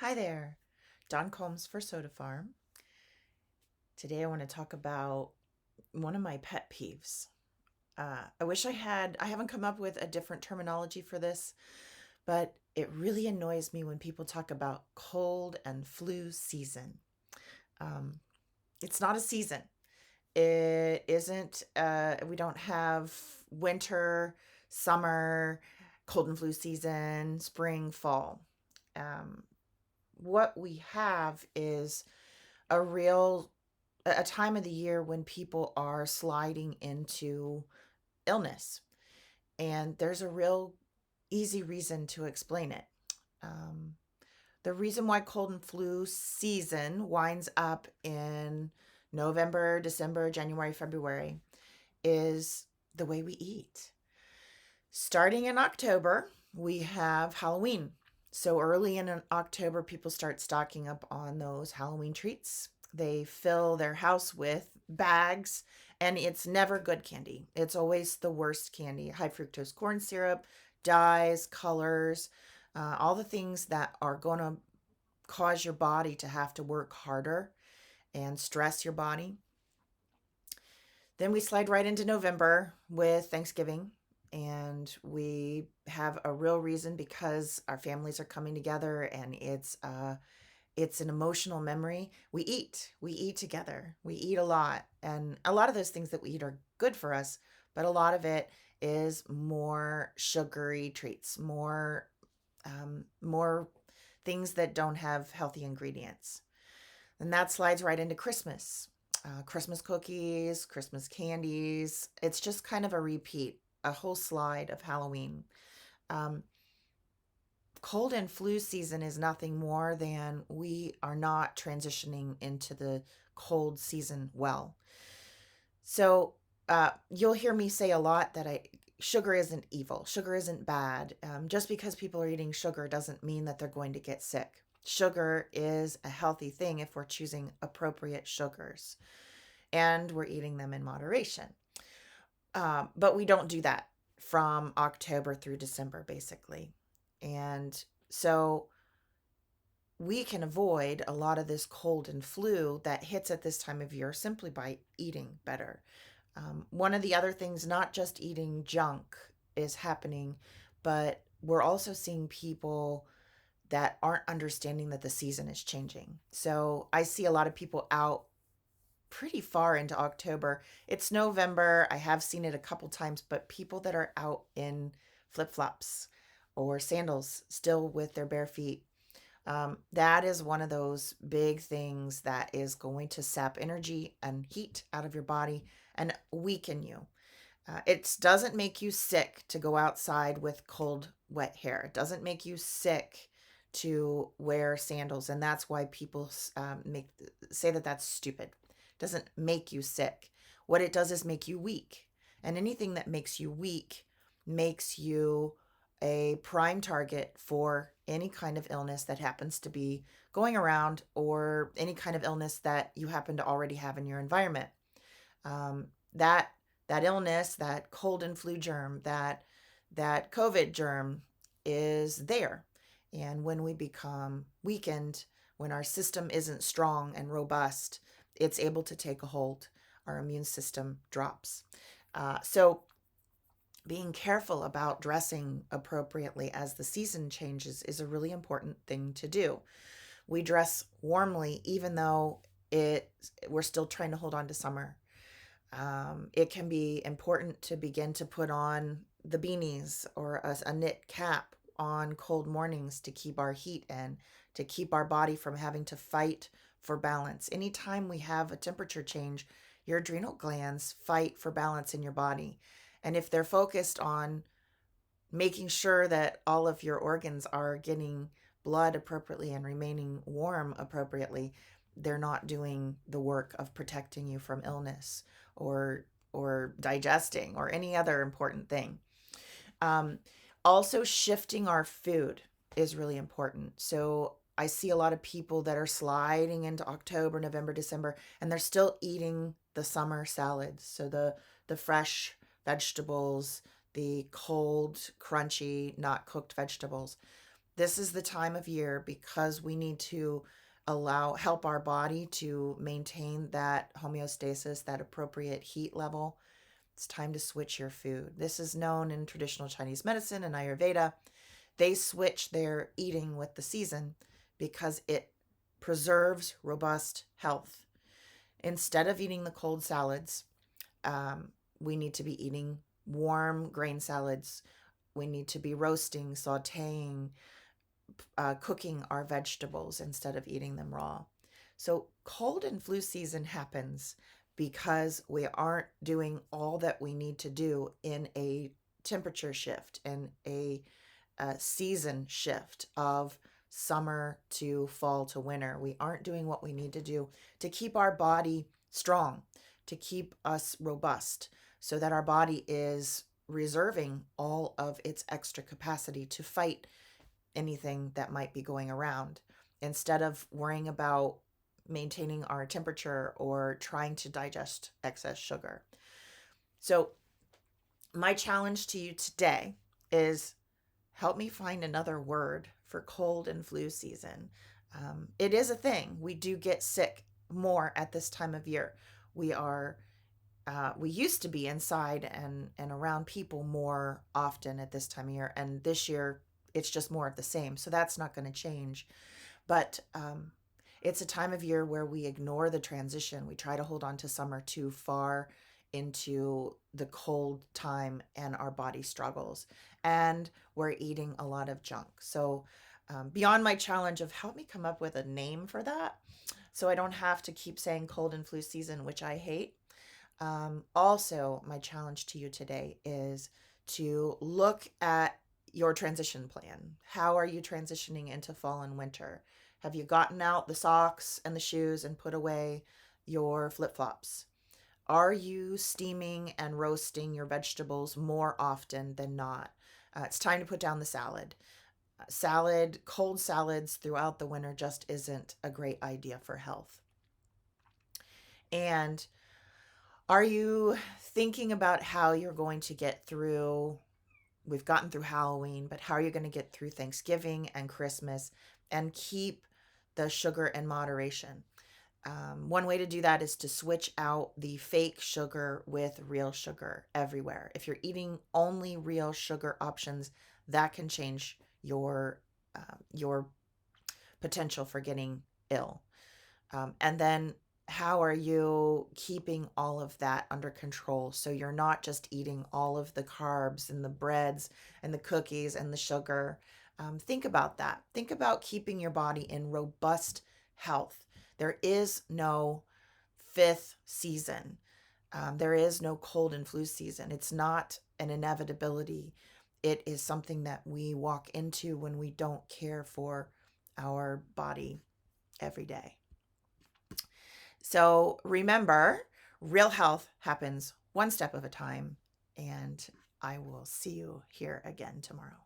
Hi there, Don Combs for Soda Farm. Today I want to talk about one of my pet peeves. I haven't come up with a different terminology for this, but it really annoys me when people talk about cold and flu season. Um, it's not a season. It isn't, we don't have winter, summer, cold and flu season, spring, fall. Um, what we have is a real a time of the year when people are sliding into illness, and there's a real easy reason to explain it. um, the reason why cold and flu season winds up in November, December, January, February is the way we eat. Starting in October, we have Halloween. So early in October, people start stocking up on those Halloween treats. They fill their house with bags, and it's never good candy. It's always the worst candy: high fructose corn syrup, dyes, colors, all the things that are going to cause your body to have to work harder and stress your body. Then we slide right into November with Thanksgiving, and we have a real reason because our families are coming together, and it's an emotional memory. We eat together. We eat a lot, and a lot of those things that we eat are good for us, but a lot of it is more sugary treats, more things that don't have healthy ingredients. And that slides right into Christmas. Christmas cookies, Christmas candies. It's just kind of a repeat, a whole slide of Halloween. Um, Cold and flu season is nothing more than we are not transitioning into the cold season well. So you'll hear me say a lot that sugar isn't evil, sugar isn't bad. Just because people are eating sugar doesn't mean that they're going to get sick. Sugar is a healthy thing if we're choosing appropriate sugars and we're eating them in moderation. But we don't do that from October through December, basically. And so we can avoid a lot of this cold and flu that hits at this time of year simply by eating better. One of the other things, not just eating junk, is happening, but we're also seeing people that aren't understanding that the season is changing. So I see a lot of people out pretty far into October. It's November. I have seen it a couple times, but people that are out in flip flops or sandals still with their bare feet, that is one of those big things that is going to sap energy and heat out of your body and weaken you. It doesn't make you sick to go outside with cold, wet hair. It doesn't make you sick to wear sandals, and that's why people make say that that's stupid. It doesn't make you sick. What it does is make you weak, and anything that makes you weak makes you a prime target for any kind of illness that happens to be going around, or any kind of illness that you happen to already have in your environment. That illness, that cold and flu germ, that COVID germ is there. And when we become weakened, when our system isn't strong and robust, it's able to take a hold. Our immune system drops. So being careful about dressing appropriately as the season changes is a really important thing to do. We dress warmly even though we're still trying to hold on to summer. It can be important to begin to put on the beanies or a knit cap on cold mornings to keep our heat in, to keep our body from having to fight for balance. Anytime we have a temperature change, your adrenal glands fight for balance in your body. And if they're focused on making sure that all of your organs are getting blood appropriately and remaining warm appropriately, they're not doing the work of protecting you from illness or digesting or any other important thing. Um, Also, shifting our food is really important. So I see a lot of people that are sliding into October, November, December, and they're still eating the summer salads. So the fresh vegetables, the cold, crunchy, not cooked vegetables. This is the time of year because we need to help our body to maintain that homeostasis, that appropriate heat level. It's time to switch your food. This is known in traditional Chinese medicine and Ayurveda. They switch their eating with the season because it preserves robust health. Instead of eating the cold salads, we need to be eating warm grain salads. We need to be roasting, sauteing, cooking our vegetables instead of eating them raw. So, cold and flu season happens because we aren't doing all that we need to do in a temperature shift and a season shift of summer to fall to winter. We aren't doing what we need to do to keep our body strong, to keep us robust, so that our body is reserving all of its extra capacity to fight anything that might be going around instead of worrying about maintaining our temperature or trying to digest excess sugar. So, my challenge to you today is help me find another word for cold and flu season. It is a thing. We do get sick more at this time of year. We used to be inside and around people more often at this time of year, and this year it's just more of the same. So that's not going to change. But it's a time of year where we ignore the transition. We try to hold on to summer too far into the cold time, and our body struggles. And we're eating a lot of junk. So, beyond my challenge of help me come up with a name for that so I don't have to keep saying cold and flu season, which I hate. Also, my challenge to you today is to look at your transition plan. How are you transitioning into fall and winter? Have you gotten out the socks and the shoes and put away your flip flops? Are you steaming and roasting your vegetables more often than not? It's time to put down the salad. Cold salads throughout the winter just isn't a great idea for health. And are you thinking about how you're going to get through? We've gotten through Halloween, but how are you going to get through Thanksgiving and Christmas and keep the sugar in moderation? One way to do that is to switch out the fake sugar with real sugar everywhere. If you're eating only real sugar options, that can change your potential for getting ill. And then how are you keeping all of that under control so you're not just eating all of the carbs and the breads and the cookies and the sugar? Think about that. Think about keeping your body in robust health. There is no fifth season. There is no cold and flu season. It's not an inevitability. It is something that we walk into when we don't care for our body every day. So remember, real health happens one step at a time, and I will see you here again tomorrow.